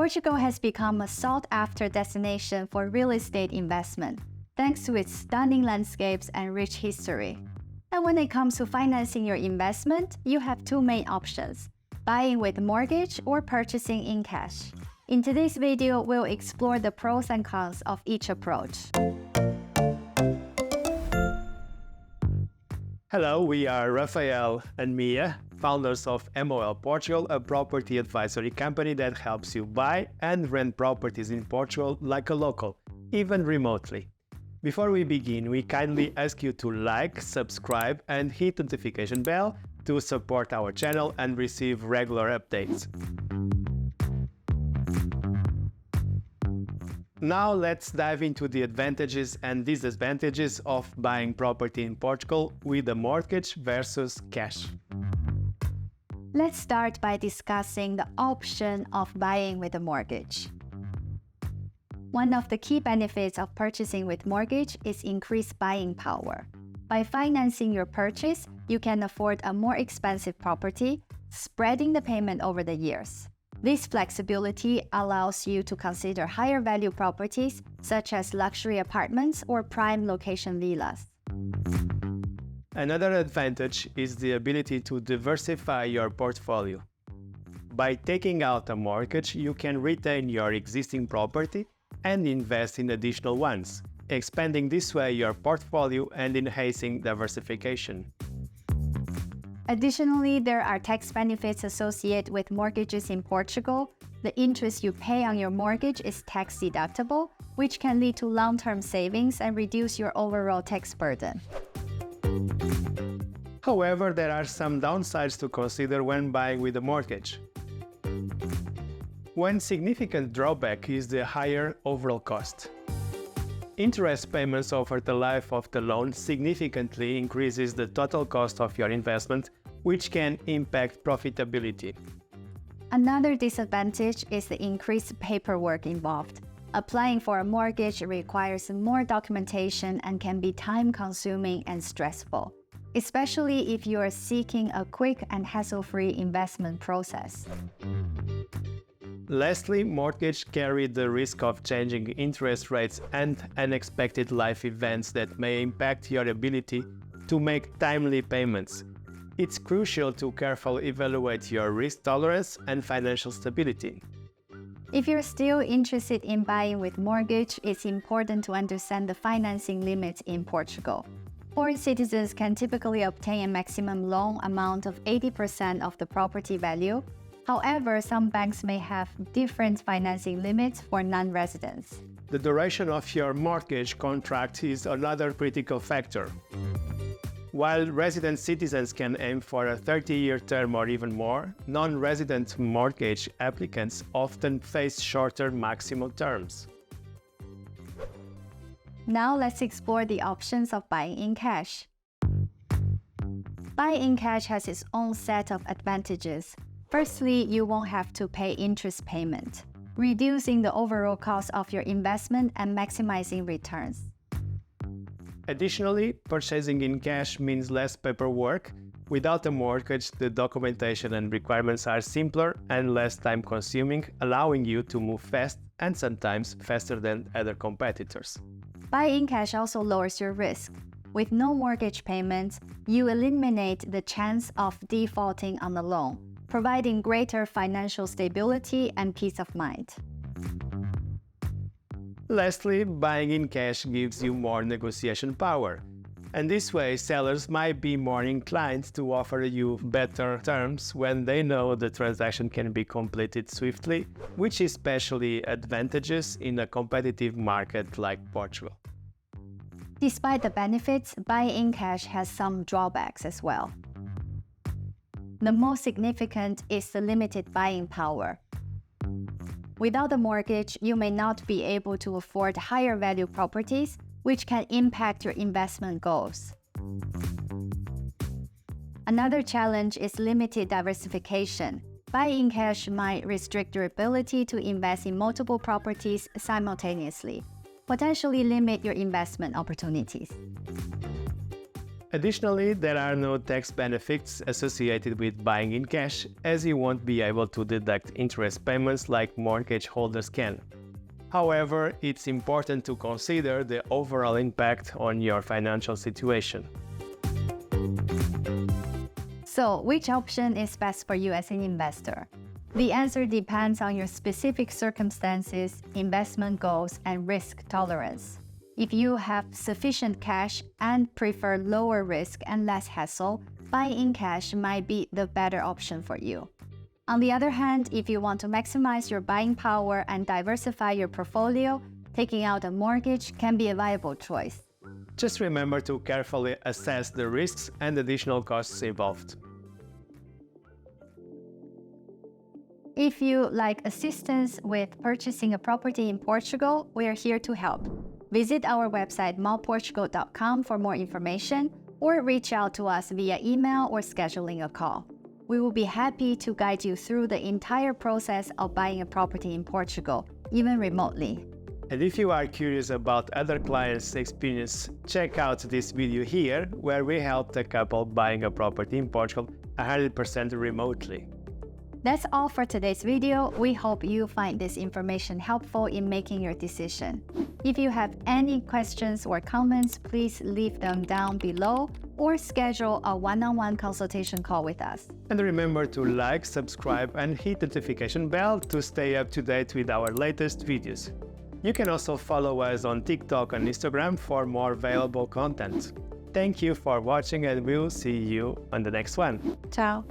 Portugal has become a sought-after destination for real estate investment, thanks to its stunning landscapes and rich history. And when it comes to financing your investment, you have two main options: buying with mortgage or purchasing in cash. In today's video, we'll explore the pros and cons of each approach. Hello, we are Rafael and Mia, founders of MOL Portugal, a property advisory company that helps you buy and rent properties in Portugal like a local, even remotely. Before we begin, we kindly ask you to like, subscribe, and hit the notification bell to support our channel and receive regular updates. Now let's dive into the advantages and disadvantages of buying property in Portugal with a mortgage versus cash. Let's start by discussing the option of buying with a mortgage. One of the key benefits of purchasing with mortgage is increased buying power. By financing your purchase, you can afford a more expensive property, spreading the payment over the years. This flexibility allows you to consider higher value properties such as luxury apartments or prime location villas. Another advantage is the ability to diversify your portfolio. By taking out a mortgage, you can retain your existing property and invest in additional ones, expanding this way your portfolio and enhancing diversification. Additionally, there are tax benefits associated with mortgages in Portugal. The interest you pay on your mortgage is tax deductible, which can lead to long-term savings and reduce your overall tax burden. However, there are some downsides to consider when buying with a mortgage. One significant drawback is the higher overall cost. Interest payments over the life of the loan significantly increases the total cost of your investment, which can impact profitability. Another disadvantage is the increased paperwork involved. Applying for a mortgage requires more documentation and can be time-consuming and stressful, especially if you are seeking a quick and hassle-free investment process. Lastly, mortgages carry the risk of changing interest rates and unexpected life events that may impact your ability to make timely payments. It's crucial to carefully evaluate your risk tolerance and financial stability. If you're still interested in buying with mortgage, it's important to understand the financing limits in Portugal. Foreign citizens can typically obtain a maximum loan amount of 80% of the property value. However, some banks may have different financing limits for non-residents. The duration of your mortgage contract is another critical factor. While resident citizens can aim for a 30-year term or even more, non-resident mortgage applicants often face shorter maximum terms. Now let's explore the options of buying in cash. Buying in cash has its own set of advantages. Firstly, you won't have to pay interest payment, reducing the overall cost of your investment and maximizing returns. Additionally, purchasing in cash means less paperwork. Without a mortgage, the documentation and requirements are simpler and less time-consuming, allowing you to move fast and sometimes faster than other competitors. Buying in cash also lowers your risk. With no mortgage payments, you eliminate the chance of defaulting on the loan, providing greater financial stability and peace of mind. Lastly, buying in cash gives you more negotiation power, and this way sellers might be more inclined to offer you better terms when they know the transaction can be completed swiftly, which is especially advantageous in a competitive market like Portugal. Despite the benefits, buying in cash has some drawbacks as well. The most significant is the limited buying power. Without a mortgage, you may not be able to afford higher value properties, which can impact your investment goals. Another challenge is limited diversification. Buying in cash might restrict your ability to invest in multiple properties simultaneously, potentially limit your investment opportunities. Additionally, there are no tax benefits associated with buying in cash, as you won't be able to deduct interest payments like mortgage holders can. However, it's important to consider the overall impact on your financial situation. So, which option is best for you as an investor? The answer depends on your specific circumstances, investment goals, and risk tolerance. If you have sufficient cash and prefer lower risk and less hassle, buying in cash might be the better option for you. On the other hand, if you want to maximize your buying power and diversify your portfolio, taking out a mortgage can be a viable choice. Just remember to carefully assess the risks and additional costs involved. If you like assistance with purchasing a property in Portugal, we are here to help. Visit our website mallportugal.com for more information, or reach out to us via email or scheduling a call. We will be happy to guide you through the entire process of buying a property in Portugal, even remotely. And if you are curious about other clients' experience, check out this video here, where we helped a couple buying a property in Portugal 100% remotely. That's all for today's video. We hope you find this information helpful in making your decision. If you have any questions or comments, please leave them down below or schedule a one-on-one consultation call with us. And remember to like, subscribe, and hit the notification bell to stay up to date with our latest videos. You can also follow us on TikTok and Instagram for more valuable content. Thank you for watching, and we'll see you on the next one. Ciao.